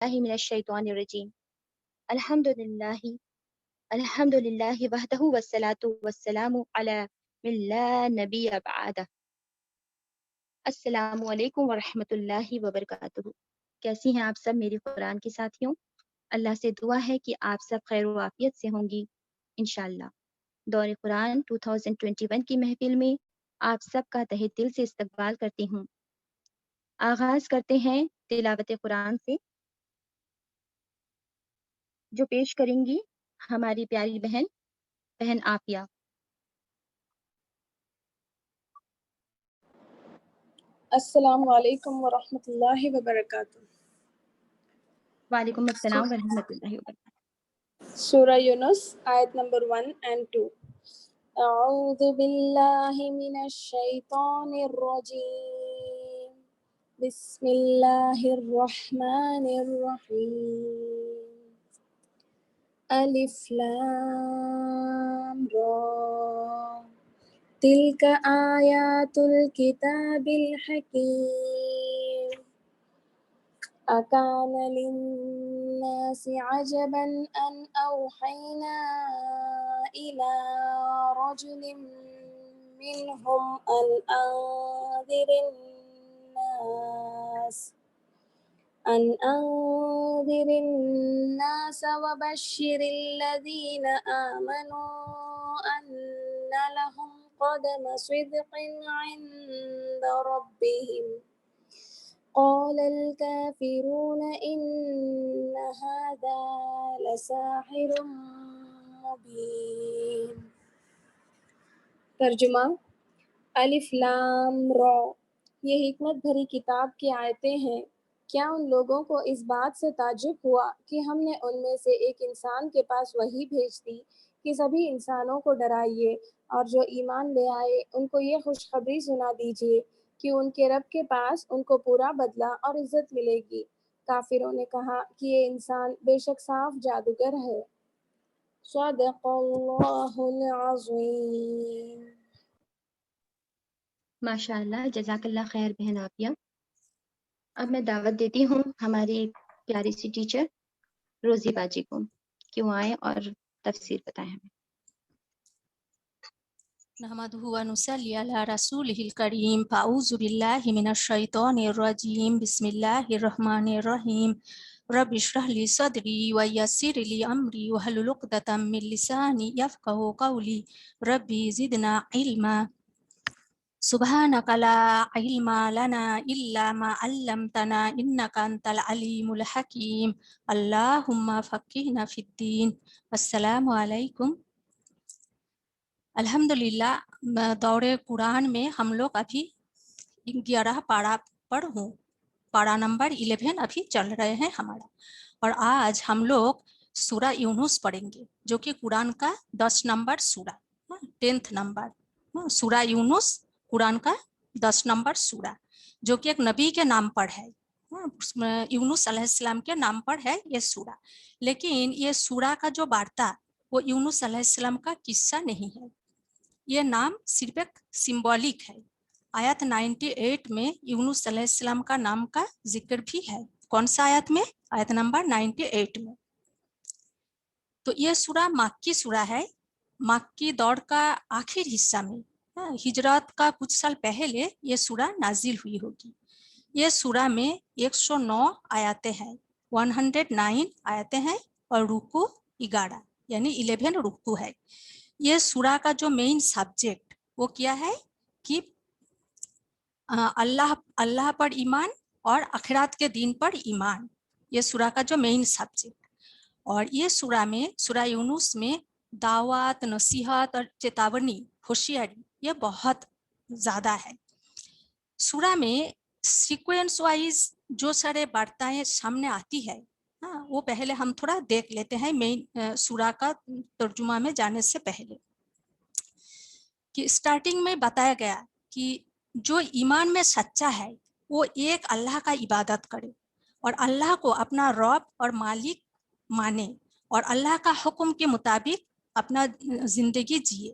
من الشیطان الرجیم الحمد للہ وحدہ والصلاة والسلام علی من لا نبی بعدہ۔ السلام علیکم ورحمۃ اللہ وبرکاتہ۔ کیسی ہیں آپ سب میری قرآن کی ساتھیوں؟ اللہ سے دعا ہے کہ آپ سب خیر و عافیت سے ہوں گی انشاءاللہ۔ دور قرآن 2021 کی محفل میں آپ سب کا تہہ دل سے استقبال کرتی ہوں۔ آغاز کرتے ہیں تلاوت قرآن سے، جو پیش کریں گی ہماری پیاری بہن عافیہ۔ السلام علیکم ورحمۃ اللہ وبرکاتہ۔ وعلیکم السلام ورحمۃ اللہ وبرکاتہ۔ سورہ یونس آیت نمبر 1 and 2۔ اعوذ باللہ من الشیطان الرجیم، بسم اللہ الرحمن الرحیم۔ الف لام را، تلک آیات الکتاب الحکیم۔ أكان للناس عجبا أن أوحينا إلى رجل منهم أن أنذر الناس وبشر الذين آمنوا أن لهم قدم صدق عند ربهم۔ قال الكافرون إن هذا لساحر مبين۔ ترجمہ۔ الف لام را، یہ حکمت بھری کتاب کی آیتیں ہیں۔ کیا ان لوگوں کو اس بات سے تعجب ہوا کہ ہم نے ان میں سے ایک انسان کے پاس وحی بھیج دی کہ سبھی انسانوں کو ڈرائیے، اور جو ایمان لے آئے ان کو یہ خوشخبری سنا دیجیے کہ ان کے رب کے پاس ان کو پورا بدلہ اور عزت ملے گی۔ کافروں نے کہا کہ یہ انسان بے شک صاف جادوگر ہے۔ صدق اللہ العظیم۔ ماشاء اللہ، جزاک اللہ خیر بہن عافیہ۔ اب میں دعوت دیتی ہوں ہماری پیاری سی ٹیچر روزی باجی کو کہ وہ آئیں اور تفسیر بتائیں ہمیں۔ نحمده ونصلي على رسوله الكريم، فأعوذ بالله من الشيطان الرجيم، بسم الله الرحمن الرحيم، رب اشرح لي صدري ويسر لي أمري واحلل عقدة من لساني يفقهوا قولي، ربي زدنا علما، سبحانك لا علم لنا إلا ما علمتنا إنك أنت العليم الحكيم، اللهم فقهنا في الدين۔ السلام علیکم۔ الحمدللہ، دور قرآن میں ہم لوگ ابھی 11 پارہ پر ہوں، پارہ نمبر 11 ابھی چل رہے ہیں ہمارا، اور آج ہم لوگ سورہ یونس پڑھیں گے جو کہ قرآن کا 10 نمبر سورہ، 10th نمبر سورہ یونس، قرآن کا 10 نمبر سورہ، جو کہ ایک نبی کے نام پر ہے، یونس علیہ السلام کے نام پر ہے یہ سورہ۔ لیکن یہ سورہ کا جو وارتا وہ یونس علیہ السلام کا قصہ نہیں ہے، یہ نام صرف ایک سمبولک ہے۔ آیت 98 میں یونس علیہ السلام کا نام کا ذکر بھی ہے۔ کون سا آیت میں؟ آیت نمبر 98 میں۔ تو یہ سورہ مکی سورہ ہے، مکی دور کا آخر حصہ میں، ہجرت کا کچھ سال پہلے یہ سورہ نازل ہوئی ہوگی۔ یہ سورہ میں 109 آیتیں ہیں، 109 آیتیں ہیں، اور رکوع 11 یعنی 11 رکوع ہے۔ یہ سورہ کا جو مین سبجیکٹ وہ کیا ہے کہ اللہ پر ایمان اور آخرت کے دین پر ایمان، یہ سورہ کا جو مین سبجیکٹ۔ اور یہ سورہ میں، سورہ یونس میں دعوت، نصیحت اور چیتاونی، ہوشیاری یہ بہت زیادہ ہے۔ سورہ میں سیکوینس وائز جو سارے باتیں سامنے آتی ہے، وہ پہلے ہم تھوڑا دیکھ لیتے ہیں مین سورہ کا ترجمہ میں جانے سے پہلے۔ کہ اسٹارٹنگ میں بتایا گیا کہ جو ایمان میں سچا ہے وہ ایک اللہ کا عبادت کرے اور اللہ کو اپنا رب اور مالک مانے اور اللہ کا حکم کے مطابق اپنا زندگی جیے۔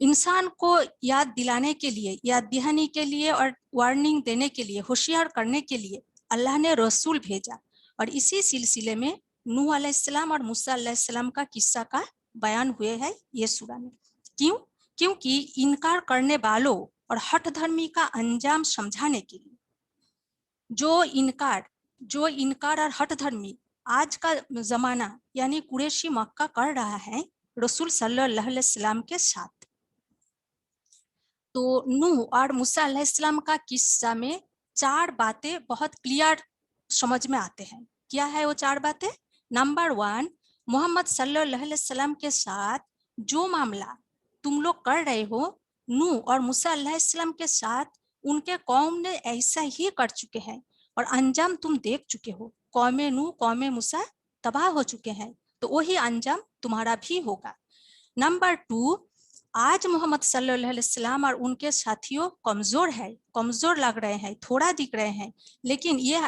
انسان کو یاد دلانے کے لیے، یاد دہانی کے لیے اور وارننگ دینے کے لیے، ہوشیار کرنے کے لیے اللہ نے رسول بھیجا، और इसी सिलसिले में नूह अलैहिस्सलाम और मूसा अलैहिस्सलाम का किस्सा का बयान हुए है ये सूरा में। क्यों? क्योंकि इनकार करने वालों और हठ धर्मी का अंजाम समझाने के लिए। जो इनकार और हठ धर्मी आज का जमाना यानी कुरैशी मक्का कर रहा है रसूल सल्लल्लाहु अलैहि वसल्लम के साथ। तो नूह और मूसा अलैहिस्सलाम का किस्सा में 4 बातें बहुत क्लियर समझ में आते हैं। क्या है वो 4 बातें? नंबर 1, मोहम्मद सल्लल्लाहु अलैहि वसल्लम के साथ जो मामला तुम लोग कर रहे हो, नूह और मूसा अलैहिस्सलाम के साथ उनके कौम ने ऐसा ही कर चुके हैं और अंजाम तुम देख चुके हो। कौमे नूह कौमे मूसा तबाह हो चुके हैं, तो वही अंजाम तुम्हारा भी होगा। नंबर 2, आज मोहम्मद सल्लल्लाहु अलैहि वसल्लम और उनके साथियों कमजोर लग रहे हैं, थोड़ा दिख रहे हैं, लेकिन ये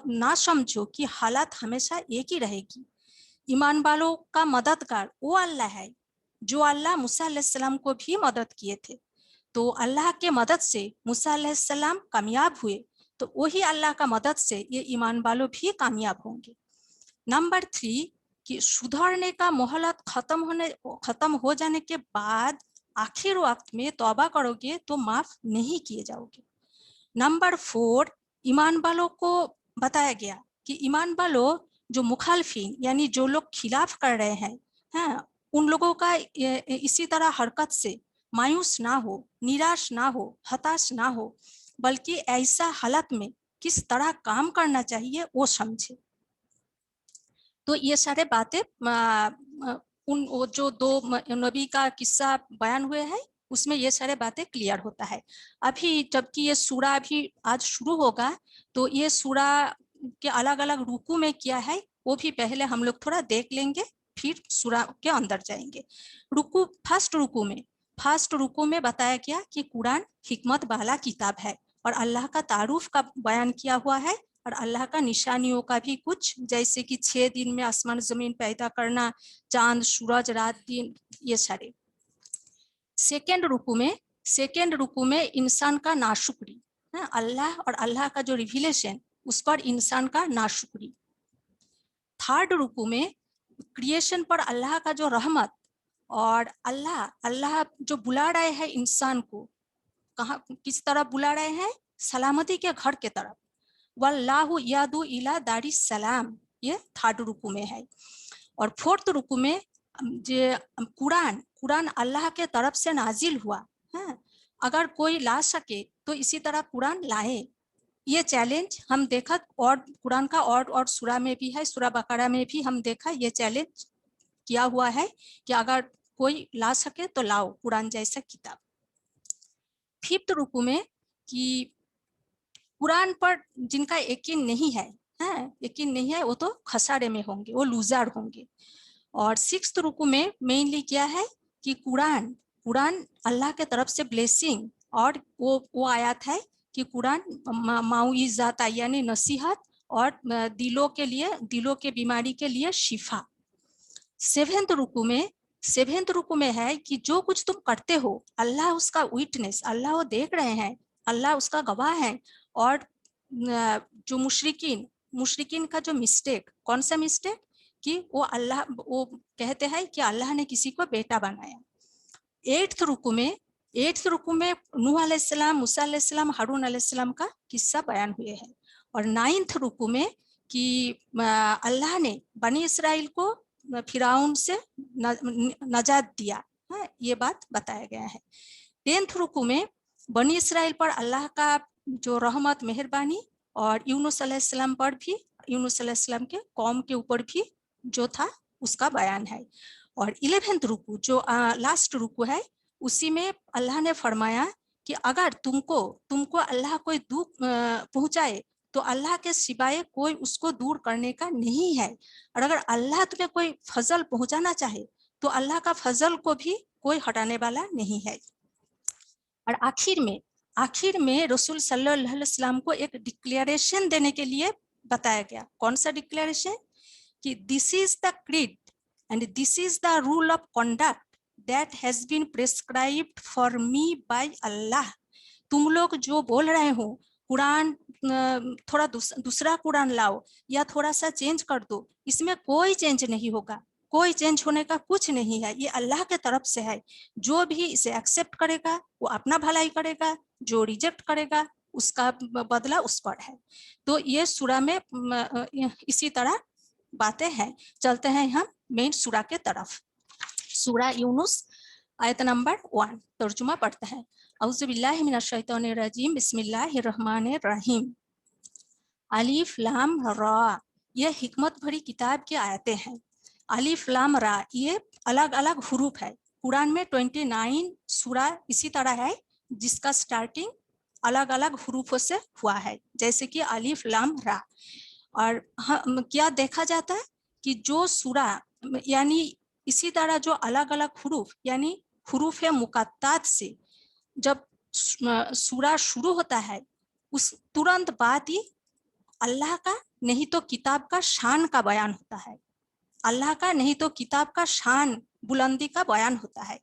ना समझो कि हालात हमेशा एक ही रहेगी। ईमान वालों का मददगार वो अल्लाह है जो अल्लाह मूसा अलैहिस्सलाम को भी मदद किए थे। तो अल्लाह के मदद से मूसा अलैहिस्सलाम कामयाब हुए, तो वही अल्लाह का मदद से ये ईमान वालों भी कामयाब होंगे। नंबर 3 कि सुधरने का मोहलत खत्म हो जाने के बाद आखिर वक्त में तौबा करोगे तो माफ नहीं किए जाओगे। नंबर 4 ईमान वालों को बताया गया कि ईमान वालों जो मुखालफिन यानी जो लोग खिलाफ कर रहे हैं, हाँ, उन लोगों का इसी तरह हरकत से मायूस ना हो, निराश ना हो, हताश ना हो, बल्कि ऐसा हालत में किस तरह काम करना चाहिए वो समझे। तो ये सारे बातें उन वो जो 2 नबी का किस्सा बयान हुए हैं उसमें ये सारे बातें क्लियर होता है। अभी जबकि ये सूरा अभी आज शुरू होगा, तो ये सूरा के अलग अलग रुकू में क्या है वो भी पहले हम लोग थोड़ा देख लेंगे, फिर सूरा के अंदर जाएंगे। फर्स्ट रुकू में बताया गया कि कुरान हिकमत वाला किताब है और अल्लाह का तारुफ का बयान किया हुआ है और अल्लाह का निशानियों का भी कुछ, जैसे कि 6 दिन में आसमान जमीन पैदा करना, चांद सूरज रात दिन, ये सारे। सेकेंड रुकू में इंसान का नाशुक्री, अल्लाह और अल्लाह का जो रिविलेशन उस पर इंसान का नाशुक्री। थर्ड रुकू में क्रिएशन पर अल्लाह का जो रहमत और अल्लाह जो बुला रहे हैं इंसान को, कहाँ किस तरफ बुला रहे हैं? सलामती के घर के तरफ। वल्लाहु यादू इला दारी सलाम, ये थर्ड रुकू में है। और फोर्थ रुकू में जो कुरान अल्लाह के तरफ से नाजिल हुआ है, अगर कोई ला सके तो इसी तरह कुरान लाए। ये चैलेंज हम देखा और कुरान का और सूरा में भी है, सूरा बकरा में भी हम देखा ये चैलेंज किया हुआ है कि अगर कोई ला सके तो लाओ कुरान जैसा किताब। फिफ्थ रुकू में कि कुरान पर जिनका यकीन नहीं है वो तो खसारे में होंगे, वो लूजर होंगे। और सिक्स्थ रुकू में मेनली क्या है कि कुरान अल्लाह के तरफ से ब्लेसिंग, और वो आयत है कि कुरान माउइज़ात यानी नसीहत और दिलों के बीमारी के लिए शिफा। सेवेंथ रुकू में है कि जो कुछ तुम करते हो अल्लाह उसका विटनेस, अल्लाह वो देख रहे हैं, अल्लाह उसका गवाह है। और जो मुशरिकीन का जो मिस्टेक, कौन सा मिस्टेक कि वो कहते हैं कि अल्लाह ने किसी को बेटा बनाया। एट्थ रुकू में नूह अलैहिस्सलाम, मूसा अलैहिस्सलाम, हारून अलैहिस्सलाम का किस्सा बयान हुए हैं। और नाइन्थ रुकू में कि अल्लाह ने बनी इसराइल को फिराउन से नजात दिया, ये बात बताया गया है। 10th रुकू में बनी इसराइल पर अल्लाह का जो रहमत मेहरबानी और यूनुस अलैहिस्सलाम के कौम के ऊपर भी जो था उसका बयान है। और 11th रुकू जो लास्ट रुकू है, उसी में अल्लाह ने फरमाया कि अगर तुमको अल्लाह कोई दुख पहुंचाए तो अल्लाह के सिवाय कोई उसको दूर करने का नहीं है, और अगर अल्लाह तुम्हें कोई फजल पहुंचाना चाहे तो अल्लाह का फजल को भी कोई हटाने वाला नहीं है। और आखिर में रसूल सल्लल्लाहु अलैहि वसल्लम को एक डिक्लेरेशन देने के लिए बताया गया। कौन सा डिक्लेरेशन? कि this is the creed and this is the rule of conduct that has been prescribed for me by Allah. तुम लोग जो बोल रहे हो कुरान थोड़ा दूसरा कुरान लाओ या थोड़ा सा चेंज कर दो, इसमें कोई चेंज नहीं होगा, कोई चेंज होने का कुछ नहीं है। ये अल्लाह के तरफ से है। जो भी इसे एक्सेप्ट करेगा वो अपना भलाई करेगा, जो रिजेक्ट करेगा उसका बदला उस पर है। तो ये सूरा में इसी तरह बातें हैं। चलते हैं हम मेन सूरा के तरफ। सूरा यूनुस आयत नंबर 1, तर्जुमा पढ़ते हैं। औज़ु बिल्लाहि मिनश शैतानिर रजीम, बिस्मिल्लाहिर रहमानिर रहीम। अलिफ लाम रा, ये हिकमत भरी किताब की आयतें हैं। अलिफ लाम रा ये अलग अलग हुरूफ है। कुरान में 29 सूरा इसी तरह है जिसका स्टार्टिंग अलग अलग हुरूफों से हुआ है, जैसे कि अलिफ लाम रा। और क्या देखा जाता है कि जो सूरा यानी इसी तरह जो अलग अलग हुरूफ यानी हुरूफ मुकत्तात से जब सूरा शुरू होता है उस तुरंत बाद ही अल्लाह का नहीं तो किताब का शान का बयान होता है। अल्लाह का नहीं तो किताब का शान बुलंदी का बयान होता है।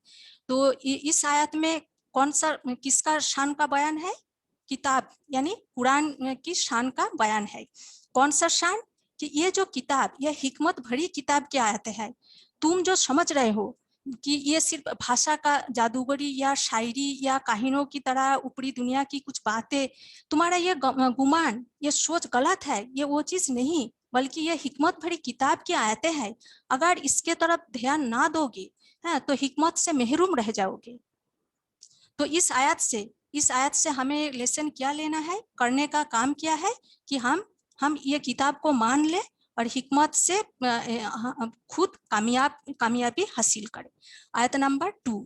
तो इस आयत में कौन सा किसका शान का बयान है? किताब यानी कुरान की शान का बयान है। कौन सा शान? कि ये जो किताब ये हिकमत भरी किताब की आयतें है। तुम जो समझ रहे हो कि ये सिर्फ भाषा का जादूगरी या शायरी या कहानियों की तरह ऊपरी दुनिया की कुछ बातें, तुम्हारा ये गुमान ये सोच गलत है। ये वो चीज नहीं, बल्कि ये हिकमत भरी किताब की आयतें हैं। अगर इसके तरफ ध्यान ना दोगे तो हिकमत से महरूम रह जाओगे। तो इस आयत से हमें लेसन क्या लेना है, करने का काम क्या है कि हम ये किताब को मान ले और हिकमत से खुद कामयाबी हासिल करें। आयत नंबर 2,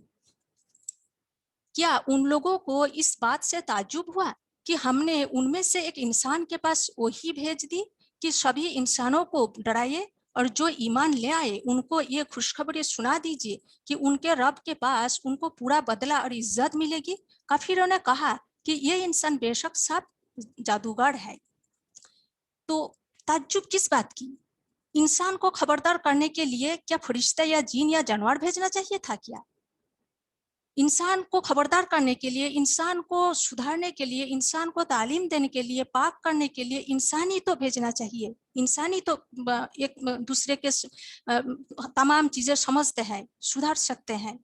क्या उन लोगों को इस बात से ताज्जुब हुआ कि हमने उनमें से एक इंसान के पास वही भेज दी कि सभी इंसानों को डराइए और जो ईमान ले आए उनको ये खुशखबरी सुना दीजिए कि उनके रब के पास उनको पूरा बदला और इज्जत मिलेगी। काफिरों ने कहा कि ये इंसान बेशक सब जादूगर है। तो ताज्जुब किस बात की? इंसान को खबरदार करने के लिए क्या फरिश्ता या जीन या जानवर भेजना चाहिए था क्या? इंसान को खबरदार करने के लिए, इंसान को सुधारने के लिए, इंसान को तालीम देने के लिए, पाक करने के लिए इंसान ही तो भेजना चाहिए। इंसान ही तो एक दूसरे के तमाम चीजें समझते हैं, सुधार सकते हैं।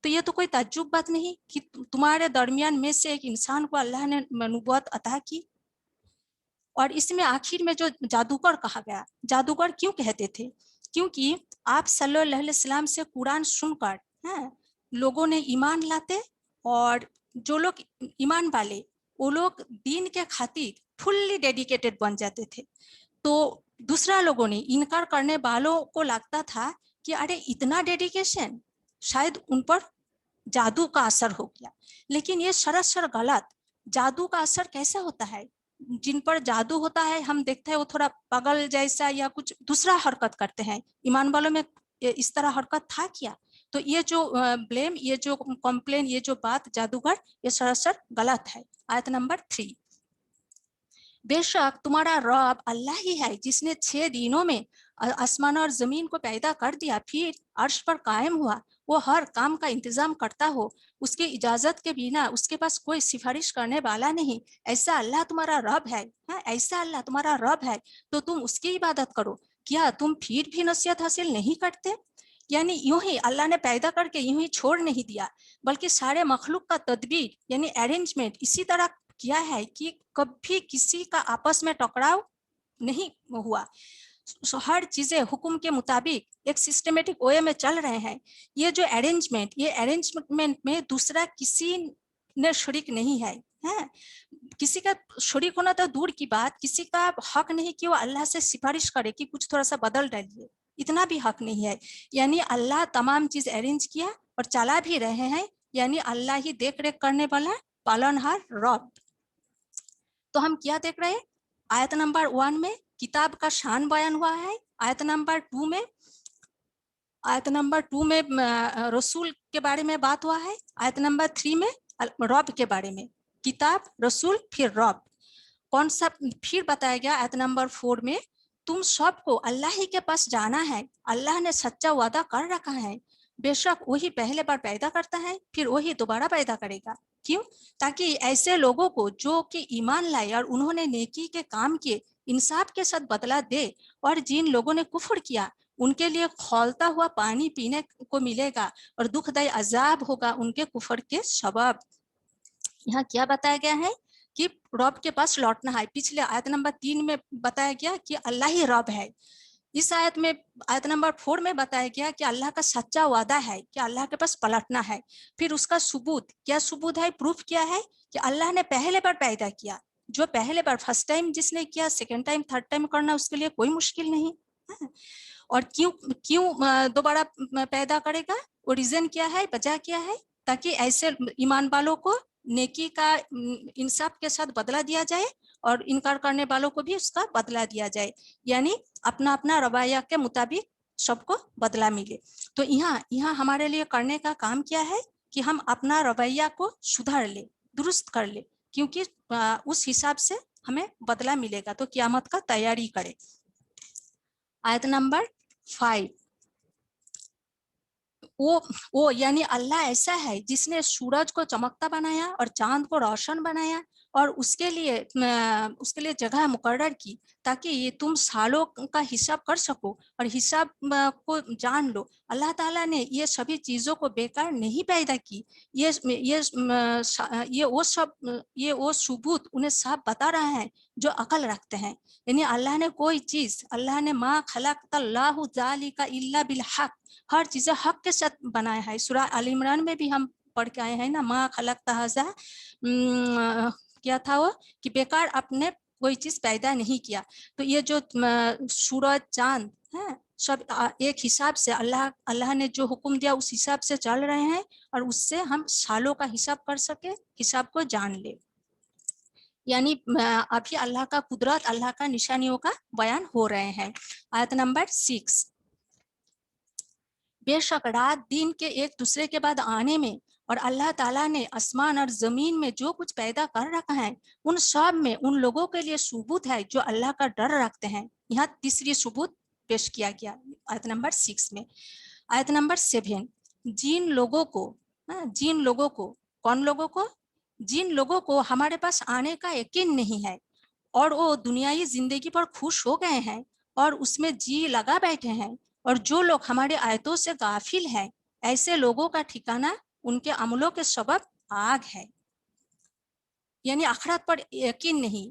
तो ये तो कोई ताज्जुब बात नहीं कि तुम्हारे दरमियान में से एक इंसान को अल्लाह ने नबूवत अता की। और इसमें आखिर में जो जादूगर कहा गया, जादूगर क्यों कहते थे? क्योंकि आप सल्लल्लाहु अलैहि वसल्लम से कुरान सुनकर लोगों ने ईमान लाते और जो लोग ईमान वाले वो लोग दीन के खातिर फुल्ली डेडिकेटेड बन जाते थे। तो दूसरा लोगों ने इनकार करने वालों को लगता था कि अरे इतना डेडिकेशन, शायद उन पर जादू का असर हो गया। लेकिन ये सरासर गलत। जादू का असर कैसे होता है? जिन पर जादू होता है हम देखते हैं वो थोड़ा पागल जैसा या कुछ दूसरा हरकत करते हैं। ईमान वालों में इस तरह हरकत था क्या? तो ये जो ब्लेम, ये जो कंप्लेन, ये जो बात जादूगर, ये सरासर गलत है। आयत नंबर 3, बेशक तुम्हारा रब अल्लाह ही है जिसने 6 दिनों में आसमान और जमीन को पैदा कर दिया, फिर अर्श पर कायम हुआ। वो हर काम का इंतजाम करता हो, उसकी इजाजत के बिना उसके पास कोई सिफारिश करने वाला नहीं। ऐसा अल्लाह तुम्हारा रब है, ऐसा अल्लाह तुम्हारा रब है तो तुम उसकी इबादत करो। क्या तुम फिर भी नसीहत हासिल नहीं करते? यानी यूं ही अल्लाह ने पैदा करके यूं ही छोड़ नहीं दिया, बल्कि सारे मखलूक का तदबीर यानी अरेंजमेंट इसी तरह किया है कि कभी किसी का आपस में टकराव नहीं हुआ। हर चीजें हुक्म के मुताबिक एक सिस्टमेटिक वे में चल रहे हैं। ये जो अरेंजमेंट, ये अरेंजमेंट में दूसरा किसी ने शरीक नहीं है। किसी का शरीक होना तो दूर की बात, किसी का हक नहीं कि वो अल्लाह से सिफारिश करे कि कुछ थोड़ा सा बदल डालिए, इतना भी हक नहीं है। यानी अल्लाह तमाम चीज अरेंज किया और चला भी रहे हैं। यानी अल्लाह ही देख रेख करने वाला पालनहार रब। तो हम क्या देख रहे हैं? आयत नंबर 1 में किताब का शान बयान हुआ है। आयत नंबर 2 में रसूल के बारे में बात हुआ है। आयत नंबर 3 में रब के बारे में, किताब, रसूल, फिर रब। कौन सा फिर बताया गया आयत नंबर 4 में, तुम सबको अल्लाह ही के पास जाना है। अल्लाह ने सच्चा वादा कर रखा है, बेशक वही पहले बार पैदा करता है फिर वही दोबारा पैदा करेगा। क्यों? ताकि ऐसे लोगों को जो कि ईमान लाए और उन्होंने नेकी के काम किए इंसाफ के साथ बदला दे, और जिन लोगों ने कुफ्र किया उनके लिए खौलता हुआ पानी पीने को मिलेगा और दुखदायी अजाब होगा उनके कुफ्र के सबब। यहाँ क्या बताया गया है कि रब के पास लौटना है। पिछले आयत नंबर 3 में बताया गया कि अल्लाह ही रब है। इस आयत में आयत नंबर 4 में बताया गया कि अल्लाह का सच्चा वादा है कि अल्लाह के पास पलटना है। फिर उसका सबूत क्या सबूत है, प्रूफ क्या है कि अल्लाह ने पहले बार पैदा किया। जो पहले बार फर्स्ट टाइम जिसने किया सेकंड टाइम थर्ड टाइम करना उसके लिए कोई मुश्किल नहीं। और क्यों क्यों दोबारा पैदा करेगा, वो रीजन क्या है, वजह क्या है, ताकि ऐसे ईमान वालों को नेकी का इंसाफ के साथ बदला दिया जाए और इनकार करने वालों को भी उसका बदला दिया जाए, यानी अपना अपना रवैया के मुताबिक सबको बदला मिले। तो यहाँ हमारे लिए करने का काम क्या है कि हम अपना रवैया को सुधार ले, दुरुस्त कर ले, क्योंकि उस हिसाब से हमें बदला मिलेगा। तो क़यामत का तैयारी करें। आयत नंबर 5, वो यानी अल्लाह ऐसा है जिसने सूरज को चमकता बनाया और चांद को रोशन बनाया और उसके लिए जगह मुकर्रर की ताकि ये तुम सालों का हिसाब कर सको और हिसाब को जान लो। अल्लाह ताला ने ये सभी चीज़ों को बेकार नहीं पैदा की। ये वो सबूत उन्हें साफ बता रहा है जो अकल रखते हैं। यानी अल्लाह ने कोई चीज़, अल्लाह ने मा खलक़ल्लाहु ज़ालिका इल्ला बिल हक़, हर चीज़ हक के साथ बनाया है। सूरह आल इमरान में भी हम पढ़ के आए हैं ना, मा खलक़ता हाज़ा, क्या था वो कि बेकार आपने कोई चीज़ पैदा नहीं किया। तो ये जो सूरज चांद है सब एक हिसाब से अल्लाह ने जो हुक्म दिया उस हिसाब से चल रहे हैं और उससे हम सालों का हिसाब कर सके, हिसाब को जान ले। यानी अभी अल्लाह का कुदरत, अल्लाह का निशानियों का बयान हो रहे हैं। आयत नंबर 6, बेशक रात दिन के एक दूसरे के बाद आने में और अल्लाह ताला ने आसमान और जमीन में जो कुछ पैदा कर रखा है उन सब में उन लोगों के लिए सबूत है जो अल्लाह का डर रखते हैं। यहाँ तीसरी सबूत पेश किया गया आयत नंबर 6 में। आयत नंबर 7, जिन लोगों को कौन लोगों को, जिन लोगों को हमारे पास आने का यकीन नहीं है और वो दुनियाई जिंदगी पर खुश हो गए हैं और उसमें जी लगा बैठे हैं, और जो लोग हमारे आयतों से गाफिल हैं ऐसे लोगों का ठिकाना उनके अमलों के सबब आग है। यानी आखिरत पर यकीन नहीं,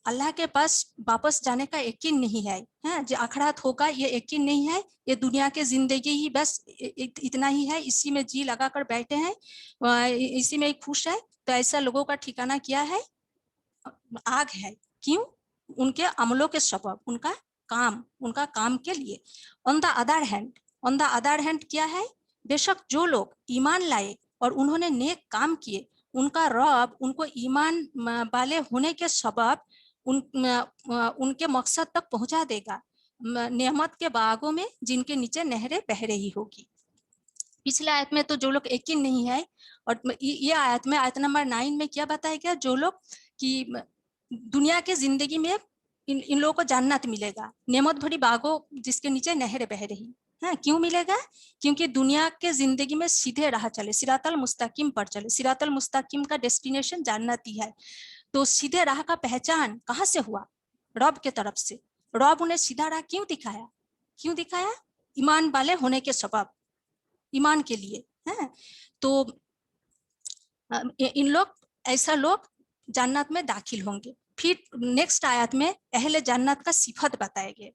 अल्लाह के पास वापस जाने का यकीन नहीं है, जो आखिरत होगा ये यकीन नहीं है। ये दुनिया के जिंदगी ही बस इतना ही है, इसी में जी लगा कर बैठे हैं, इसी में खुश है। तो ऐसा लोगों का ठिकाना क्या है, आग है। क्यों? उनके अमलों के सबब, उनका काम के लिए। ऑन द अदर हैंड क्या है, बेशक जो लोग ईमान लाए और उन्होंने नेक काम किए उनका रब उनको ईमान वाले होने के सबब उनके मकसद तक पहुंचा देगा, नेमत के बागों में जिनके नीचे नहरें बह रही होगी। पिछले आयत में तो जो लोग यकीन नहीं है, और ये आयत में आयत नंबर 9 में क्या बताया गया, जो लोग कि दुनिया के जिंदगी में इन लोगों को जन्नत मिलेगा, नेमत भरी बागों जिसके नीचे नहरें बह रही। क्यों मिलेगा? क्योंकि दुनिया के जिंदगी में सीधे राह चले, सिरातल मुस्तकीम पर चले। सिरातल मुस्तकीम का डेस्टिनेशन जन्नत ही है। तो सीधे राह का पहचान कहाँ से हुआ? रब के तरफ से। रब उन्हें सीधा राह क्यों दिखाया? ईमान वाले होने के सबब, ईमान के लिए है। तो इन लोग ऐसा लोग जन्नत में दाखिल होंगे। फिर नेक्स्ट आयत में अहले जन्नत का सिफत बताए गए।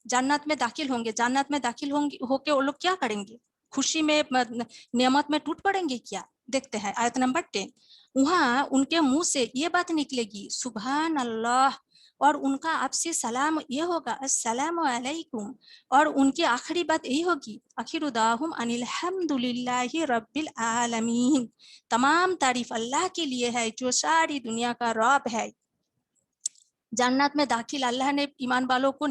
जन्नत में दाखिल होंगे होके वो लोग क्या करेंगे? खुशी में नेमत में टूट पड़ेंगे क्या? देखते हैं आयत नंबर 10। वहाँ उनके मुंह से ये बात निकलेगी सुभान अल्लाह, और उनका आपसे सलाम ये होगा अस्सलामु अलैकुम, और उनकी आखिरी बात यही होगी आखिरुदाहुम अनिल हम्दुलिल्लाहि रब्बिल आलमीन। तमाम तारीफ अल्लाह के लिए है जो सारी दुनिया का रब है। जन्नत में दाखिल अल्लाह ने ईमान वालों को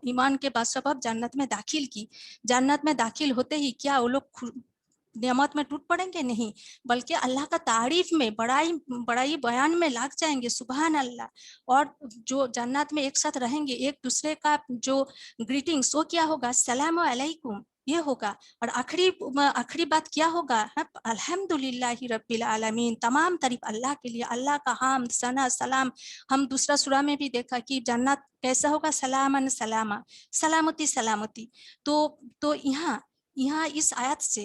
ईमान के बाद सबब जन्नत में दाखिल की। जन्नत में दाखिल होते ही क्या वो लोग नेमत में टूट पड़ेंगे? नहीं, बल्कि अल्लाह का तारीफ में बड़ाई बयान में लग जाएंगे सुभान अल्लाह। और जो जन्नत में एक साथ रहेंगे, एक दूसरे का जो ग्रीटिंग्स वो क्या होगा? सलाम अलैकुम, ये होगा। और आखिरी बात क्या होगा? अल्हम्दुलिल्लाहि रब्बिल आलमीन, तमाम तारीफ अल्लाह के लिए, अल्लाह का हाम्द सना सलाम। हम दूसरा सूरा में भी देखा कि जन्नत कैसा होगा, सलामन सलामा, सलामती सलामती। तो यहाँ इस आयत से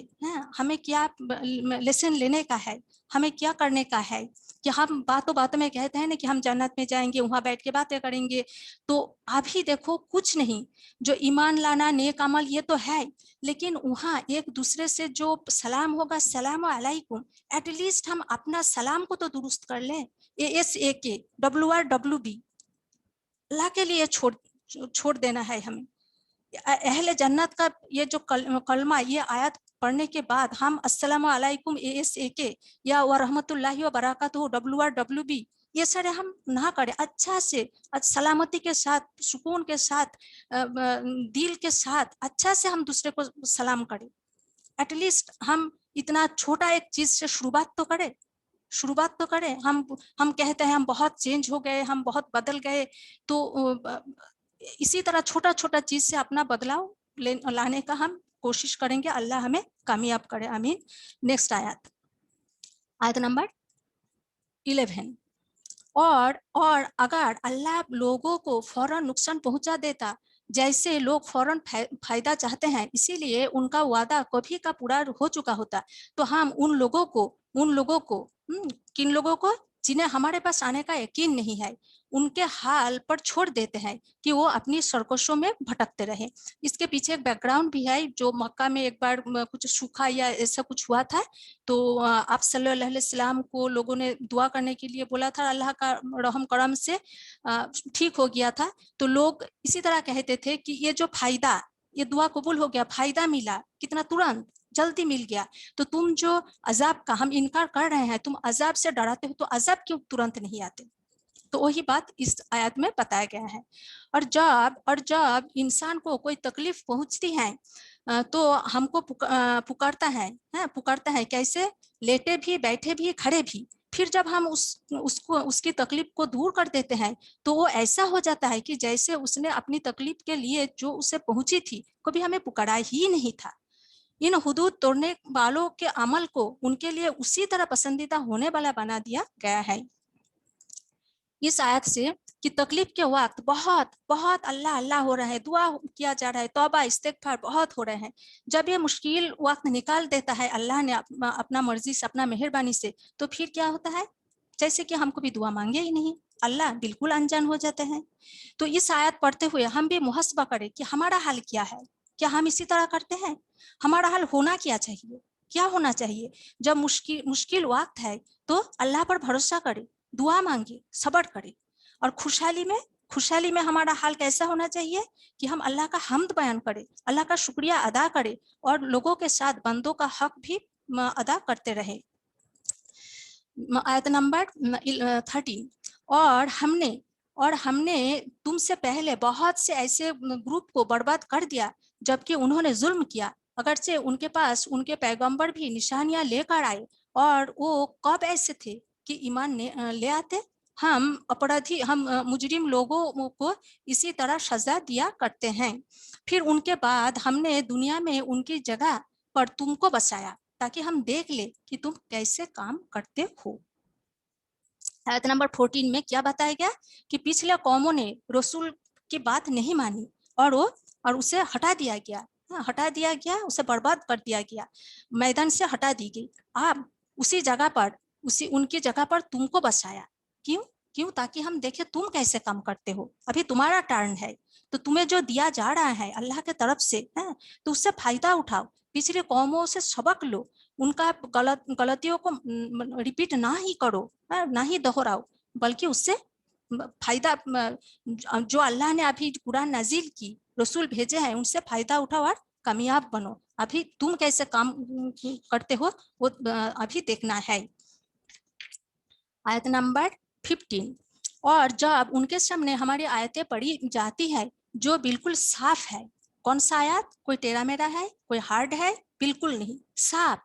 हमें क्या लेसन लेने का है, हमें क्या करने का है कि हम बातों में कहते हैं ना कि हम जन्नत में जाएंगे, वहां बैठ के बातें करेंगे। तो अभी देखो कुछ नहीं, जो ईमान लाना, नेक अमल, ये तो है, लेकिन वहाँ एक दूसरे से जो सलाम होगा, सलाम अलैकुम, एटलीस्ट हम अपना सलाम को तो दुरुस्त कर लें। ASAK WRWB अल्लाह के लिए छोड़ देना है हमें। अहले जन्नत का ये जो कलमा, ये आयत पढ़ने के बाद हम अस्सलामु अलैकुम ASAK या व रहमतुल्लाहि व बरकातहू WRWB ये सारे हम ना करें, अच्छा से सलामती के साथ, सुकून के साथ, दिल के साथ अच्छा से हम दूसरे को सलाम करें। एटलीस्ट हम इतना छोटा एक चीज से शुरुआत तो करें। हम कहते हैं हम बहुत चेंज हो गए, हम बहुत बदल गए, तो इसी तरह छोटा छोटा चीज से अपना बदलाव लाने का हम कोशिश करेंगे। अल्लाह हमें कामयाब करे, आमीन। नेक्स्ट आयत नंबर 11। और अगर अल्लाह लोगों को फौरन नुकसान पहुंचा देता, जैसे लोग फौरन फायदा चाहते हैं, इसीलिए उनका वादा कभी का पूरा हो चुका होता, तो हम उन लोगों को किन लोगों को, जिन्हें हमारे पास आने का यकीन नहीं है, उनके हाल पर छोड़ देते हैं कि वो अपनी सरकशों में भटकते रहे। इसके पीछे एक बैकग्राउंड भी है, जो मक्का में एक बार कुछ सूखा या ऐसा कुछ हुआ था, तो आप सल्लल्लाहु अलैहि वसल्लम को लोगों ने दुआ करने के लिए बोला था, अल्लाह का रहम करम से ठीक हो गया था। तो लोग इसी तरह कहते थे कि ये जो फायदा, ये दुआ कबूल हो गया, फायदा मिला, कितना तुरंत जल्दी मिल गया, तो तुम जो अजाब का हम इनकार कर रहे हैं, तुम अजाब से डराते हो, तो अजाब क्यों तुरंत नहीं आते? तो वही बात इस आयत में बताया गया है। और जब इंसान को कोई तकलीफ पहुंचती है, तो हमको पुकारता है कैसे? लेटे भी, बैठे भी, खड़े भी। फिर जब हम उसकी तकलीफ को दूर कर देते हैं, तो वो ऐसा हो जाता है कि जैसे उसने अपनी तकलीफ के लिए जो उसे पहुंची थी, कभी हमें पुकारा ही नहीं था। इन हुदूद तोड़ने वालों के अमल को उनके लिए उसी तरह पसंदीदा होने वाला बना दिया गया है। इस आयत से कि तकलीफ के वक्त बहुत बहुत अल्लाह अल्लाह हो रहा है, दुआ किया जा रहा है, तौबा इस्तिगफार बहुत हो रहे हैं। जब ये मुश्किल वक्त निकाल देता है अल्लाह ने अपना मर्जी से, अपना मेहरबानी से, तो फिर क्या होता है? जैसे कि हम कभी दुआ मांगे ही नहीं, अल्लाह बिल्कुल अनजान हो जाते हैं। तो इस आयत पढ़ते हुए हम भी मुहस्बा करें कि हमारा हाल क्या है। क्या हम इसी तरह करते हैं? हमारा हाल होना क्या चाहिए, क्या होना चाहिए? जब मुश्किल वक्त है तो अल्लाह पर भरोसा करे, दुआ मांगे, सब्र करे। और खुशहाली में हमारा हाल कैसा होना चाहिए कि हम अल्लाह का हम्द बयान करें, अल्लाह का शुक्रिया अदा करें, और लोगों के साथ बंदों का हक भी अदा करते रहे। आयत नंबर 13। और हमने तुमसे पहले बहुत से ऐसे ग्रुप को बर्बाद कर दिया जबकि उन्होंने जुल्म किया, अगरचे उनके पास उनके पैगंबर भी निशानियां लेकर आए, और वो कब ऐसे थे कि ईमान ले आते। हम मुजरिम लोगों को इसी तरह सजा दिया करते हैं। फिर उनके बाद हमने दुनिया में उनकी जगह पर तुमको बसाया ताकि हम देख ले कि तुम कैसे काम करते हो। आयत नंबर 14 में क्या बताया गया कि पिछले कौमों ने रसूल की बात नहीं मानी और उसे हटा दिया गया, उसे बर्बाद कर दिया गया, मैदान से हटा दी गई। आप उनकी जगह पर तुमको बसाया। क्यों? ताकि हम देखें तुम कैसे काम करते हो। अभी तुम्हारा टर्न है, तो तुम्हें जो दिया जा रहा है अल्लाह के तरफ से, तो उससे फायदा उठाओ, पिछले कौमों से सबक लो, उनका गलतियों को रिपीट ना ही करो, ना ही दोहराओ, बल्कि उससे फायदा, जो अल्लाह ने अभी कुरान नाजिल की, रसूल भेजे हैं, उनसे फायदा उठाओ और कामयाब बनो। अभी तुम कैसे काम करते हो वो अभी देखना है। आयत नंबर 15। और जब उनके सामने हमारी आयतें पढ़ी जाती है जो बिल्कुल साफ है, कौन सा आयत? कोई टेढ़ा मेढ़ा है, कोई हार्ड है? बिल्कुल नहीं, साफ।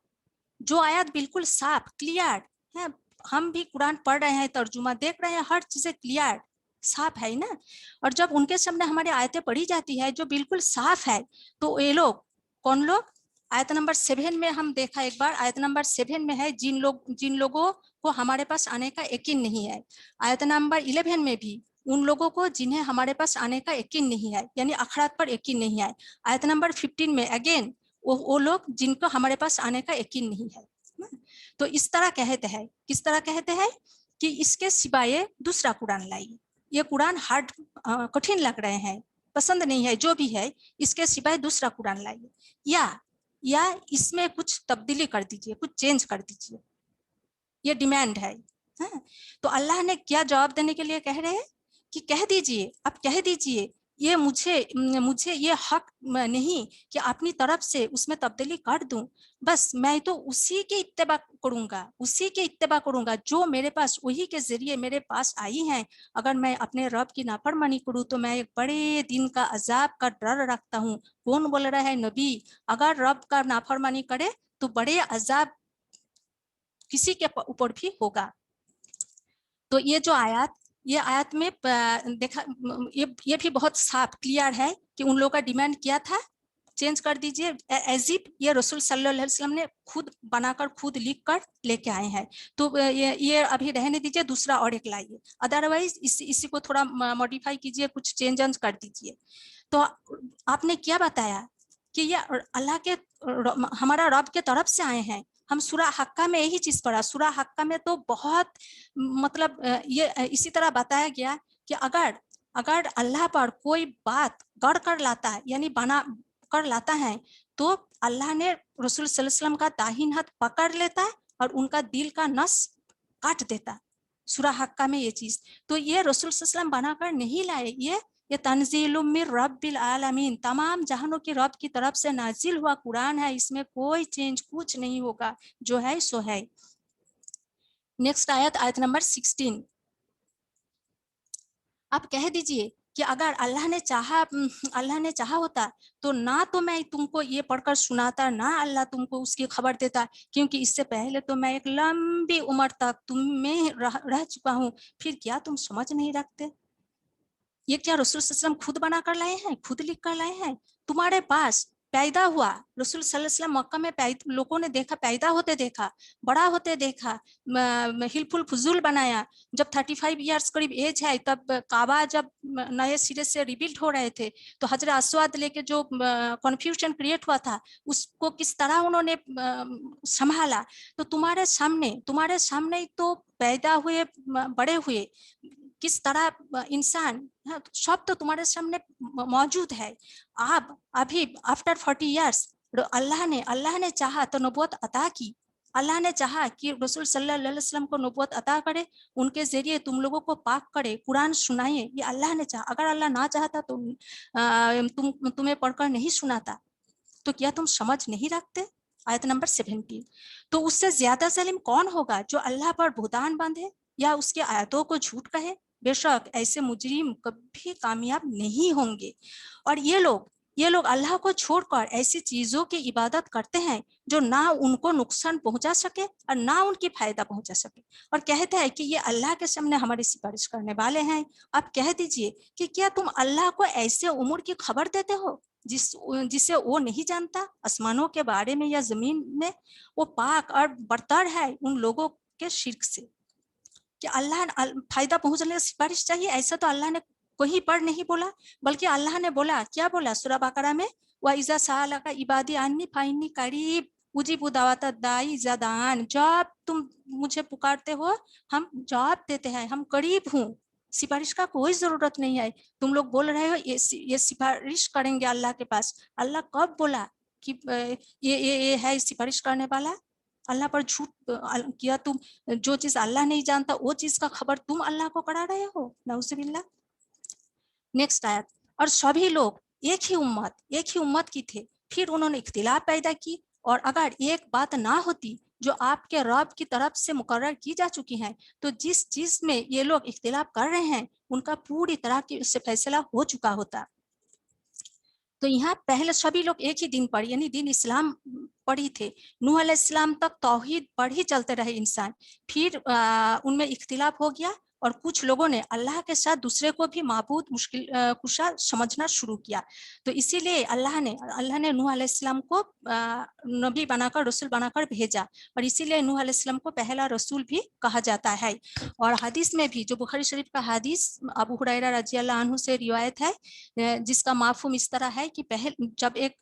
जो आयत बिल्कुल साफ, क्लियर है, हम भी कुरान पढ़ रहे हैं, तर्जुमा देख रहे हैं, हर चीजें क्लियर साफ है ना। और जब उनके सामने हमारी आयतें पढ़ी जाती है जो बिल्कुल साफ है, तो ये लोग कौन लोग? आयत नंबर 7 में हम देखा एक बार, आयत नंबर 7 में है जिन लोगों को हमारे पास आने का यकीन नहीं है। आयत नंबर 11 में भी उन लोगों को जिन्हें हमारे पास आने का यकीन नहीं है, यानी अखरात पर यकीन नहीं है। आयत नंबर 15 में अगेन वो लोग जिनको हमारे पास आने का यकीन नहीं है। तो इस तरह कहते हैं, किस तरह कहते हैं कि इसके सिवाय दूसरा कुरान लाइए, ये कुरान हार्ड कठिन लग रहे हैं, पसंद नहीं है, जो भी है इसके सिवाय दूसरा कुरान लाइए, या इसमें कुछ तब्दीली कर दीजिए, कुछ चेंज कर दीजिए, ये डिमांड है। तो अल्लाह ने क्या जवाब देने के लिए कह रहे हैं कि कह दीजिए, आप कह दीजिए, ये मुझे ये हक नहीं कि अपनी तरफ से उसमें तब्दीली कर दूं, बस मैं तो उसी के इत्तेबा करूंगा जो मेरे पास वही के जरिए मेरे पास आई हैं। अगर मैं अपने रब की नाफरमानी करूं तो मैं एक बड़े दिन का अजाब का डर रखता हूं। कौन बोल रहा है? नबी। अगर रब का नाफरमानी करे तो बड़े अजाब किसी के ऊपर भी होगा। तो ये जो ये आयत में देखा, ये भी बहुत साफ क्लियर है कि उन लोगों का डिमांड क्या था, चेंज कर दीजिए, एज इफ ये रसूल सल्लल्लाहु अलैहि वसल्लम ने खुद बनाकर, खुद लिख कर लेके आए हैं। तो ये अभी रहने दीजिए, दूसरा और एक लाइए, अदरवाइज इसी को थोड़ा मॉडिफाई कीजिए, कुछ चेंज कर दीजिए। तो आपने क्या बताया कि ये अल्लाह के, हमारा रब के तरफ से आए हैं। हम सूरा हक्का में यही चीज पढ़ा, सूरा हक्का में तो बहुत मतलब ये इसी तरह बताया गया कि अगर अल्लाह पर कोई बात गढ़ कर लाता है, यानी बना कर लाता है, तो अल्लाह ने रसूल सल्लल्लाहु अलैहि वसल्लम का दाहिन हाथ पकड़ लेता है और उनका दिल का नस काट देता है। सूरा हक्का में ये चीज, तो ये रसूल सल्लल्लाहु अलैहि वसल्लम बनाकर नहीं लाए, ये तंजीलुम मिर रब्बिल आलमीन, तमाम जहानों की रब की तरफ से नाजिल हुआ कुरान है, इसमें कोई चेंज कुछ नहीं होगा, जो है सो है। नेक्स्ट आयत नंबर 16, आप कह दीजिए कि अगर अल्लाह ने चाहा होता तो ना तो मैं तुमको ये पढ़कर सुनाता, ना अल्लाह तुमको उसकी खबर देता, क्योंकि इससे पहले तो मैं एक लंबी उम्र तक तुम में रह चुका हूँ, फिर क्या तुम समझ नहीं रखते? ये क्या रसूल सल्लल्लाहु अलैहि वसल्लम खुद बना कर लाए हैं, खुद लिख कर लाए हैं? तुम्हारे पास पैदा हुआ, रसूल सल्लल्लाहु अलैहि वसल्लम मक्का में लोगों ने देखा, पैदा होते देखा, बड़ा होते देखा, हिलफुल फुजूल बनाया। जब 35 इयर्स करीब एज है, तब काबा जब नए सिरे से रिबिल्ड हो रहे थे, तो हजरत अस्वाद लेके जो कन्फ्यूजन क्रिएट हुआ था, उसको किस तरह उन्होंने संभाला। तो तुम्हारे सामने तो पैदा हुए, बड़े हुए, किस तरह इंसान, सब तो तुम्हारे सामने मौजूद है। आप अभी आफ्टर 40 इयर्स अल्लाह ने चाहा तो नबूवत अता की, अल्लाह ने चाहा कि रसूल सल्लल्लाहु अलैहि वसल्लम को नबूवत अता करे, उनके जरिए तुम लोगों को पाक करे, कुरान सुनाए, ये अल्लाह ने चाहा। अगर अल्लाह ना चाहता तो तुम्हें पढ़कर नहीं सुनाता। तो क्या तुम समझ नहीं रखते? आयत नंबर 17, तो उससे ज्यादा जालिम कौन होगा जो अल्लाह पर बुहतान बांधे या उसके आयतों को झूठ कहे? बेशक ऐसे मुजरिम कभी कामयाब नहीं होंगे। और ये लोग अल्लाह को छोड़कर ऐसी चीजों की इबादत करते हैं जो ना उनको नुकसान पहुंचा सके और ना उनकी फायदा पहुंचा सके, और कहते हैं कि ये अल्लाह के सामने हमारी सिफारिश करने वाले हैं। आप कह दीजिए कि क्या तुम अल्लाह को ऐसे उम्र की खबर देते हो जिसे वो नहीं जानता, आसमानों के बारे में या जमीन में? वो पाक और बरतर है उन लोगों के शिर्क से कि अल्लाह फायदा पहुंचने की सिफारिश चाहिए, ऐसा तो अल्लाह ने कहीं पर नहीं बोला, बल्कि अल्लाह ने बोला, क्या बोला सूरा बकरा में, व इज़ा सअलका इबादी अन्नी फइन्नी करीब उजीबु दावत दाई इज़ा दान, जब तुम मुझे पुकारते हो हम जवाब देते हैं, हम करीब हूँ, सिफारिश का कोई जरूरत नहीं है। तुम लोग बोल रहे हो ये सिफारिश करेंगे अल्लाह के पास, अल्लाह कब बोला कि ये है सिफारिश करने वाला? अल्लाह पर झूठ किया तुम, जो चीज अल्लाह नहीं जानता वो चीज का खबर तुम अल्लाह को करा रहे हो, नऊजुबिल्लाह। नेक्स्ट आयत, और सभी लोग एक ही उम्मत की थे, फिर उन्होंने इख्तिलाफ पैदा की, और अगर एक बात ना होती जो आपके रब की तरफ से मुकर्रर की जा चुकी है, तो जिस चीज में ये लोग इख्तिलाफ कर रहे हैं उनका पूरी तरह से फैसला हो चुका होता। तो यहाँ पहले सभी लोग एक ही दिन पर, यानी दिन इस्लाम पर ही थे। नूह अलैहिस्सलाम तक तौहीद पर ही चलते रहे इंसान, फिर उनमें इख्तिलाफ हो गया اور کچھ لوگوں نے اللہ کے ساتھ دوسرے کو بھی معبود مشکل کشا سمجھنا شروع کیا. تو اسی لیے اللہ نے نوح علیہ السلام کو نبی بنا کر رسول بنا کر بھیجا, اور اسی لیے نوح علیہ السلام کو پہلا رسول بھی کہا جاتا ہے. اور حدیث میں بھی جو بخاری شریف کا حدیث ابو ہریرہ رضی اللہ عنہ سے روایت ہے, جس کا مفہوم اس طرح ہے کہ جب ایک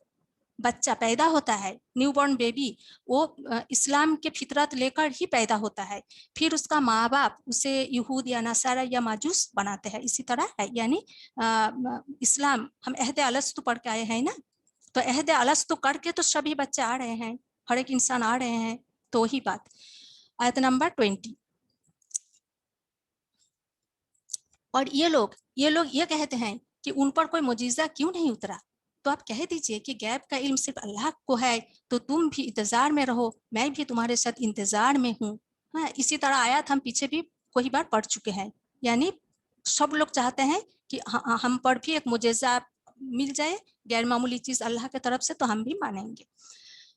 بچہ پیدا ہوتا ہے, نیو بورن بیبی, وہ اسلام کے فطرت لے کر ہی پیدا ہوتا ہے. پھر اس کا ماں باپ اسے یہود یا نصارہ یا ماجوس بناتے ہیں. اسی طرح ہے, یعنی اسلام, ہم عہد الستو پڑھ کے آئے ہیں نا, تو عہد الستو کر کے تو سبھی بچے آ رہے ہیں, ہر ایک انسان آ رہے ہیں. تو وہی بات. آیت نمبر 20. اور یہ لوگ یہ کہتے ہیں کہ ان پر کوئی معجزہ کیوں نہیں اترا. تو آپ کہہ دیجئے کہ غیب کا علم صرف اللہ کو ہے, تو تم بھی انتظار میں رہو, میں بھی تمہارے ساتھ انتظار میں ہوں. اسی طرح آیات ہم پیچھے بھی کوئی بار پڑھ چکے ہیں. یعنی سب لوگ چاہتے ہیں کہ ہم پر بھی ایک معجزہ مل جائے, غیر معمولی چیز اللہ کی طرف سے, تو ہم بھی مانیں گے.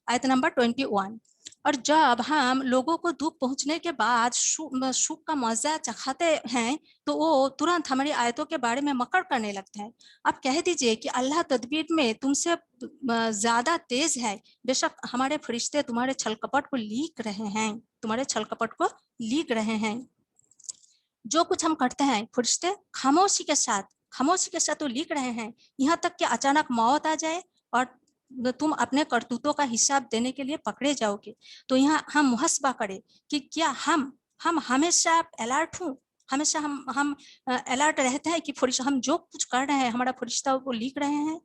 آیت نمبر 21. اور جب ہم لوگوں کو دکھ پہنچنے کے بعد سکھ کا مزہ چکھاتے ہیں تو وہ ترنت ہماری آیتوں کے بارے میں مکر کرنے لگتے ہیں. آپ کہہ دیجئے کہ اللہ تدبیر میں تم سے زیادہ تیز ہے, بے شک ہمارے فرشتے تمہارے چھل کپٹ کو لیک رہے ہیں, جو کچھ ہم کرتے ہیں فرشتے خاموشی کے ساتھ تو لکھ رہے ہیں, یہاں تک کہ اچانک موت آ جائے اور تم اپنے کرتوتوں کا حساب دینے کے لیے پکڑے جاؤ گے. تو یہاں ہم محاسبہ کریں کہ کیا ہم ہمیشہ الرٹ ہوں, ہمیشہ ہم الرٹ رہتے ہیں کہ ہم جو کچھ کر رہے ہیں ہمارا فرشتہ وہ لکھ رہے ہیں,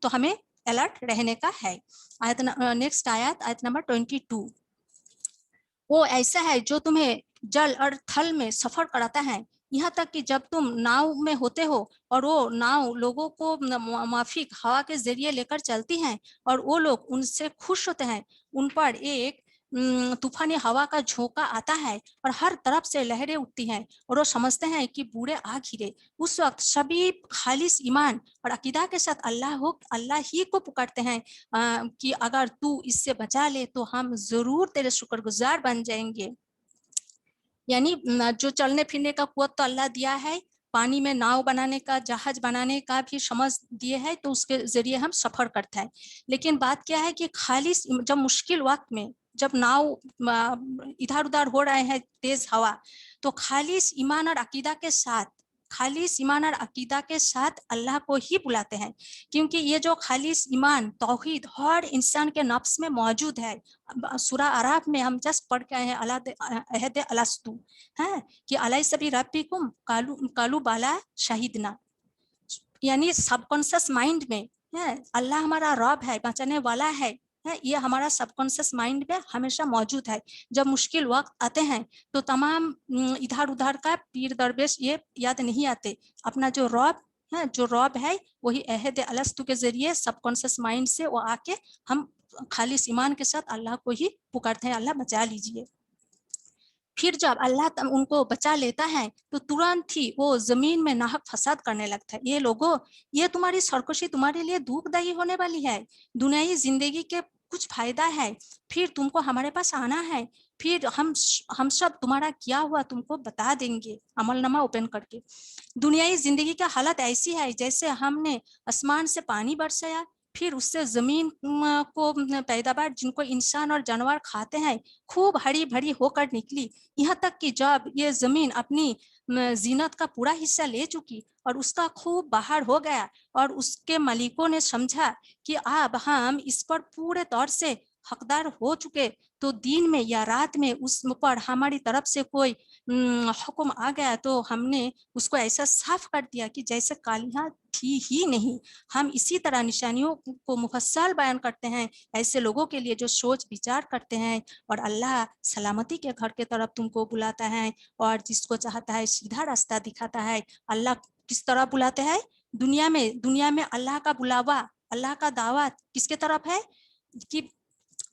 تو ہمیں الرٹ رہنے کا ہے. نیکسٹ آیت نمبر 22. وہ ایسا ہے جو تمہیں جل اور تھل میں سفر کراتا ہے, یہاں تک کہ جب تم ناؤ میں ہوتے ہو اور وہ ناؤ لوگوں کو مافک ہوا کے ذریعے لے کر چلتی ہیں, اور وہ لوگ ان سے خوش ہوتے ہیں. ان پر ایک طوفانی ہوا کا جھونکا آتا ہے اور ہر طرف سے لہریں اٹھتی ہیں, اور وہ سمجھتے ہیں کہ بوڑھے آ گرے. اس وقت سبھی خالص ایمان اور عقیدہ کے ساتھ اللہ ہی کو پکارتے ہیں کہ اگر تو اس سے بچا لے تو ہم ضرور تیرے شکر گزار بن جائیں گے. یعنی جو چلنے پھرنے کا قوت تو اللہ دیا ہے, پانی میں ناؤ بنانے کا, جہاز بنانے کا بھی سمجھ دیے ہے, تو اس کے ذریعے ہم سفر کرتے ہیں. لیکن بات کیا ہے کہ خالص جب مشکل وقت میں جب ناؤ ادھر ادھر ہو رہے ہیں تیز ہوا, تو خالص ایمان اور عقیدہ کے ساتھ اللہ کو ہی بلاتے ہیں, کیونکہ یہ جو خالص ایمان توحید ہر انسان کے نفس میں موجود ہے. سورہ اعراف میں ہم جسٹ پڑھ کے آئے ہیں عہد الستو ہے کہ الیس بربکم قالوا بلی شہدنا, یعنی سب کانشیس مائنڈ میں اللہ ہمارا رب ہے, بچانے والا ہے, یہ ہمارا سب کانشیس مائنڈ میں ہمیشہ موجود ہے. جب مشکل وقت آتے ہیں تو تمام ادھر ادھر کا پیر درویش یہ یاد نہیں آتے, اپنا جو رب ہے وہی عہد الستو کے ذریعے سب کانشیس مائنڈ سے وہ آ کے ہم خالص ایمان کے ساتھ اللہ کو ہی پکارتے ہیں, اللہ بچا لیجئے. پھر جب اللہ ان کو بچا لیتا ہے تو ترنت ہی وہ زمین میں ناحق فساد کرنے لگتا ہے. یہ لوگوں, یہ تمہاری سرکشی تمہارے لیے دکھ دہی ہونے والی ہے, دنیائی زندگی کے کچھ فائدہ ہے, پھر تم کو ہمارے پاس آنا ہے, پھر ہم سب تمہارا کیا ہوا تم کو بتا دیں گے عمل نامہ اوپن کر کے. دنیائی زندگی کا حالت ایسی ہے جیسے ہم نے آسمان سے پانی برسایا, پھر اس سے زمین کو پیداوار جن کو انسان اور جانور کھاتے ہیں خوب ہری بھری ہو کر نکلی, یہاں تک کہ جب یہ زمین اپنی زینت کا پورا حصہ لے چکی اور اس کا خوب باہر ہو گیا اور اس کے مالکوں نے سمجھا کہ اب ہم اس پر پورے طور سے حقدار ہو چکے, تو دن میں یا رات میں اس پر ہماری طرف سے کوئی حکم آ گیا تو ہم نے اس کو ایسا صاف کر دیا کہ جیسے کالیاں تھی ہی نہیں. ہم اسی طرح نشانیوں کو مفصل بیان کرتے ہیں ایسے لوگوں کے لیے جو سوچ وچار کرتے ہیں, اور اللہ سلامتی کے گھر کے طرف تم کو بلاتا ہے, اور جس کو چاہتا ہے سیدھا راستہ دکھاتا ہے. اللہ کس طرح بلاتے ہیں دنیا میں اللہ کا بلاوا, اللہ کا دعوت کس کے طرف ہے کہ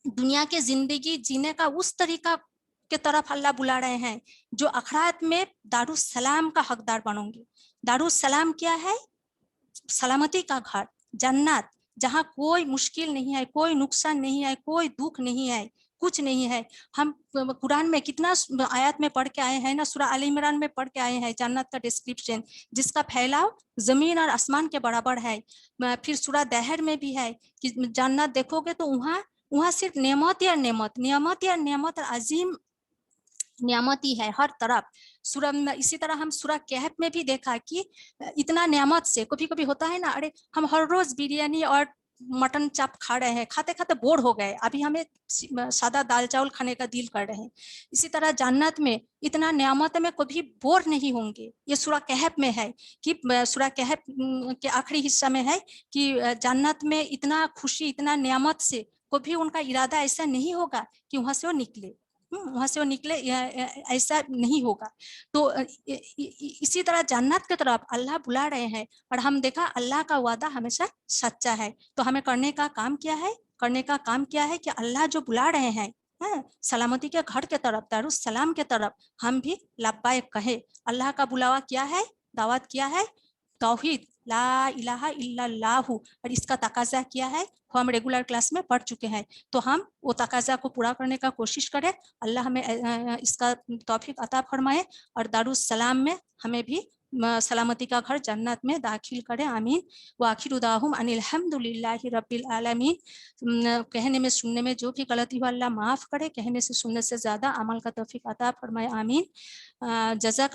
دنیا کے زندگی جینے کا اس طریقہ کے طرف اللہ بلا رہے ہیں جو آخرت میں دارالسلام کا حقدار بنو گے. دارالسلام کیا ہے؟ سلامتی کا گھر, جنت, جہاں کوئی مشکل نہیں ہے, کوئی نقصان نہیں ہے, کوئی دکھ نہیں ہے, कुछ नहीं है। हम कुरान में कितना आयत में पढ़ के आए हैं ना, सूरह आल इमरान में पढ़ के आए हैं जन्नत का डिस्क्रिप्शन, जिसका फैलाव जमीन और आसमान के बराबर है। फिर सूरह दहर में भी है कि जन्नत देखोगे तो वहाँ सिर्फ नेमत या नेमत और अजीम नियामती है हर तरफ। सूरह इसी तरह हम सूरह कहफ में भी देखा कि इतना नियामत से, कभी कभी होता है ना, अरे हम हर रोज बिरयानी और मटन चाप खा रहे हैं, खाते खाते बोर हो गए, अभी हमें सादा दाल चावल खाने का दिल कर रहे हैं। इसी तरह जन्नत में इतना नियामत में कभी बोर नहीं होंगे। ये सूरह कहफ में है कि सूरह कहफ के आखिरी हिस्सा में है कि जन्नत में इतना खुशी, इतना नियामत से कभी उनका इरादा ऐसा नहीं होगा कि वहां से वो निकले, ऐसा नहीं होगा। तो इसी तरह जन्नत की तरफ अल्लाह बुला रहे हैं और हम देखा अल्लाह का वादा हमेशा सच्चा है। तो हमें करने का काम क्या है कि अल्लाह जो बुला रहे हैं सलामती के घर के तरफ, दारुस सलाम के तरफ, हम भी लब्बाइक कहे। अल्लाह का बुलावा क्या है, दावत क्या है, तौहीद, ला इलाहा इल्लल्लाहु, और इसका तकाजा क्या है वो हम रेगुलर क्लास में पढ़ चुके हैं। तो हम वो तकाजा को पूरा करने का कोशिश करें। अल्लाह हमें इसका तौफीक अता फरमाए और दारुस सलाम में हमें भी सलामती का घर जन्नत में दाखिल करें, आमीन। व आखिर उदाहुम अनिल हम्दुलिल्लाहि रब्बिल आलमीन। कहने में सुनने में जो भी गलती हो अल्लाह माफ़ करे, कहने से सुनने से ज़्यादा अमल का तौफीक अता फरमाए, आमीन। जज़ाक